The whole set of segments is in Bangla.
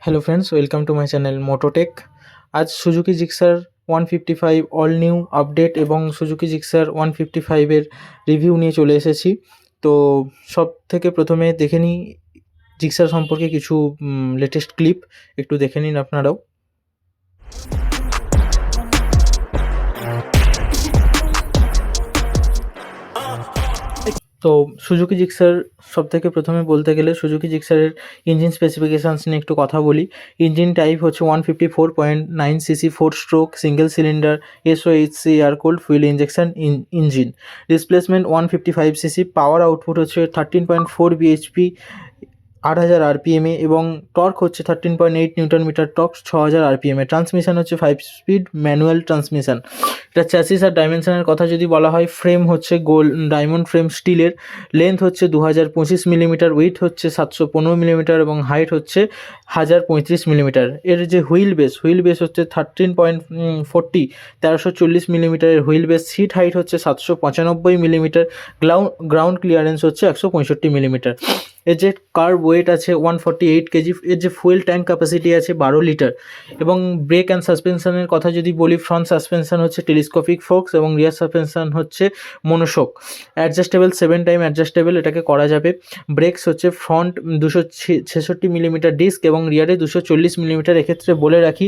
Hello friends, welcome to my channel Mototech. आज Suzuki Gixxer 155 all new update এবং সুজুকি জিক্সার 155 এর রিভিউ নিয়ে চলে এসেছি। তো সব থেকে প্রথমে দেখে নিই জিক্সার সম্পর্কে কিছু লেটেস্ট ক্লিপ, একটু দেখে নিন আপনারাও। তো সুজুকি জিক্সার সবথেকে প্রথমে বলতে গেলে সুজুকি জিক্সারের ইঞ্জিন স্পেসিফিকেশানস নিয়ে একটু কথা বলি। ইঞ্জিন টাইপ হচ্ছে 154.9 cc 4 stroke single cylinder SOHC air cooled fuel injection engine. Displacement 155 cc. Power output হচ্ছে 13.4 bhp 8000 RPM এবং টর্ক হচ্ছে 13.8 newton metre torque 6000 RPM। Transmission হচ্ছে 5 স্পিড ম্যানুয়াল ট্রান্সমিশন। এটা চ্যাসিস আর ডাইমেনশনের কথা যদি বলা হয়, ফ্রেম হচ্ছে ডায়মন্ড ফ্রেম স্টিলের, লেন্থ হচ্ছে 2025 মিলিমিটার, ওয়েট হচ্ছে 715 মিলিমিটার এবং হাইট হচ্ছে 1035 মিলিমিটার। এর যে হুইল বেস হচ্ছে 1340 মিলিমিটারের হুইল বেস। সিট হাইট হচ্ছে 795 মিলিমিটার। গ্রাউন্ড ক্লিয়ারেন্স হচ্ছে 165 মিলিমিটার। এর যে কার্ভ ওয়েট আছে 148 কেজি। এর যে ফুয়েল ট্যাঙ্ক ক্যাপাসিটি আছে 12 লিটার। এবং ব্রেক অ্যান্ড সাসপেনশনের কথা যদি বলি, ফ্রন্ট সাসপেনশন হচ্ছে টেলিস্কোপিক ফোর্কস এবং রিয়ার সাসপেনশন হচ্ছে মনোশোক। অ্যাডজাস্টেবল 7 টাইম অ্যাডজাস্টেবল, এটাকে করা যাবে। ব্রেকস হচ্ছে ফ্রন্ট 266 মিলিমিটার ডিস্ক এবং রিয়ারে 240 মিলিমিটার। এক্ষেত্রে বলে রাখি,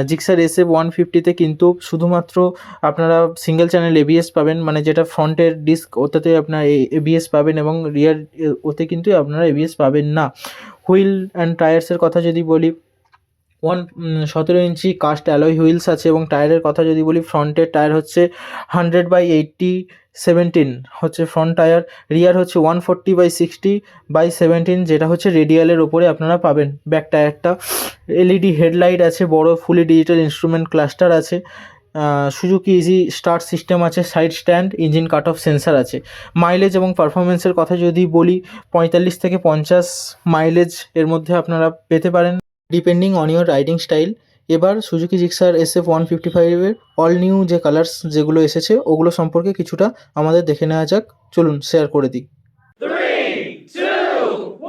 জিক্সার SF 150তে কিন্তু শুধুমাত্র আপনারা সিঙ্গেল চ্যানেল ABS পাবেন, মানে যেটা ফ্রন্টের ডিস্ক ওটাতে আপনার ABS পাবেন এবং রিয়ার ওতে কিন্তু আপনারা ABS পাবেন না। হুইল অ্যান্ড টায়ার্সের কথা যদি বলি, 17 ইঞ্চি কাস্ট অ্যালয় হুইলস আছে এবং টায়ারের কথা যদি বলি, ফ্রন্টের টায়ার হচ্ছে 100/80/17 হচ্ছে ফ্রন্ট টায়ার। রিয়ার হচ্ছে 140/60/17 যেটা হচ্ছে রেডিয়ালের ওপরে আপনারা পাবেন। ব্যাক টায়ারটা LED হেডলাইট আছে, বড় ফুলি ডিজিটাল ইনস্ট্রুমেন্ট ক্লাস্টার আছে। সুজুকি ইজি স্টার্ট সিস্টেম আছে, side stand, engine cut off sensor আছে। মাইলেজ এবং পারফরমেন্সের কথা যদি বলি, 45 থেকে 50 মাইলেজ এর মধ্যে আপনারা পেতে পারেন, depending on your riding style. এবার সুজুকি জিক্সার SF 155-এর অল নিউ যে কালার্স যেগুলো এসেছে ওগুলো সম্পর্কে কিছুটা আমাদের দেখে নেওয়া যাক। চলুন শেয়ার করে দিই। 3, 2, 1.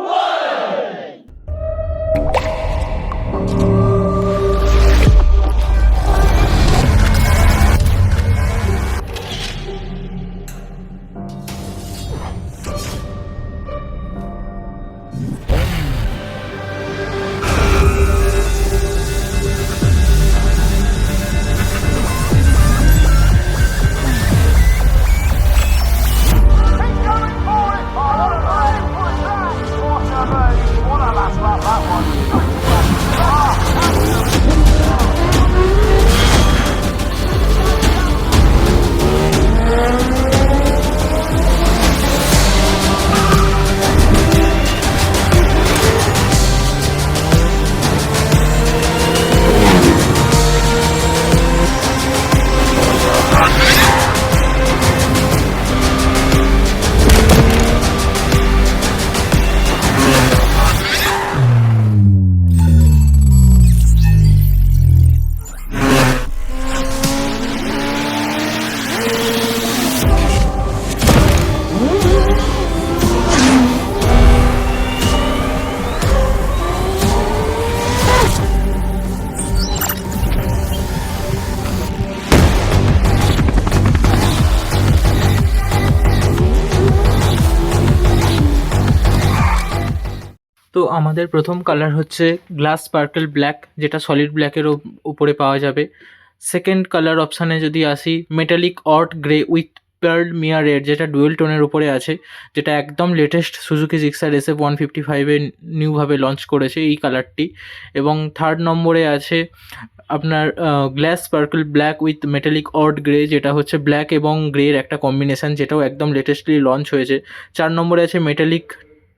তো আমাদের প্রথম কালার হচ্ছে গ্লাস স্পার্কেল ব্ল্যাক, যেটা সলিড ব্ল্যাকের উপরে পাওয়া যাবে। সেকেন্ড কালার অপশানে যদি আসি, metallic oort grey with pearl mira red, যেটা ডুয়েল টোনের উপরে আছে, যেটা একদম লেটেস্ট সুজুকি জিক্সার SF 155-এ নিউভাবে লঞ্চ করেছে এই কালারটি। এবং থার্ড নম্বরে আছে আপনার glass sparkle black with metallic oort grey, যেটা হচ্ছে ব্ল্যাক এবং গ্রের একটা কম্বিনেশান, যেটাও একদম লেটেস্টলি লঞ্চ হয়েছে। 4 নম্বরে আছে metallic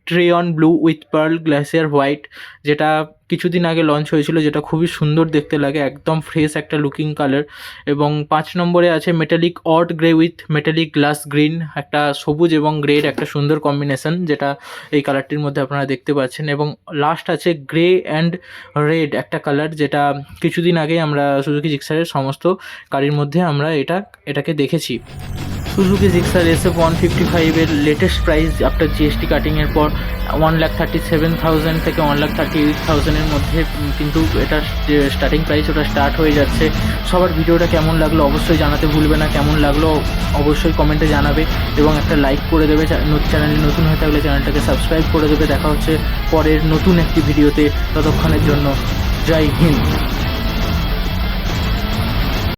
triton blue with pearl glacier white, যেটা কিছুদিন আগে লঞ্চ হয়েছিল, যেটা খুবই সুন্দর দেখতে লাগে, একদম ফ্রেশ একটা লুকিং কালার। এবং 5 নম্বরে আছে metallic oort grey with metallic glass green, একটা সবুজ এবং গ্রের একটা সুন্দর কম্বিনেশন, যেটা এই কালারটির মধ্যে আপনারা দেখতে পাচ্ছেন। এবং লাস্ট আছে গ্রে অ্যান্ড রেড, একটা কালার যেটা কিছুদিন আগে আমরা সুজুকি জিক্সারের সমস্ত গাড়ির মধ্যে আমরা এটাকে দেখেছি। সুজুকি জিক্সার SF 155 এর লেটেস্ট প্রাইস আফটার জিএসটি কাটিংয়ের পর 1,37,000 থেকে 1,38,000 এর মধ্যে কিন্তু এটার যে স্টার্টিং প্রাইস ওটা স্টার্ট হয়ে যাচ্ছে। সবার ভিডিওটা কেমন লাগলো অবশ্যই জানাতে ভুলবে না, কেমন লাগলো অবশ্যই কমেন্টে জানাবে এবং একটা লাইক করে দেবে। চ্যানেলে নতুন হয়ে থাকলে চ্যানেলটাকে সাবস্ক্রাইব করে দেবে। দেখা হচ্ছে পরের নতুন একটি ভিডিওতে, ততক্ষণের জন্য জয় হিন্দ।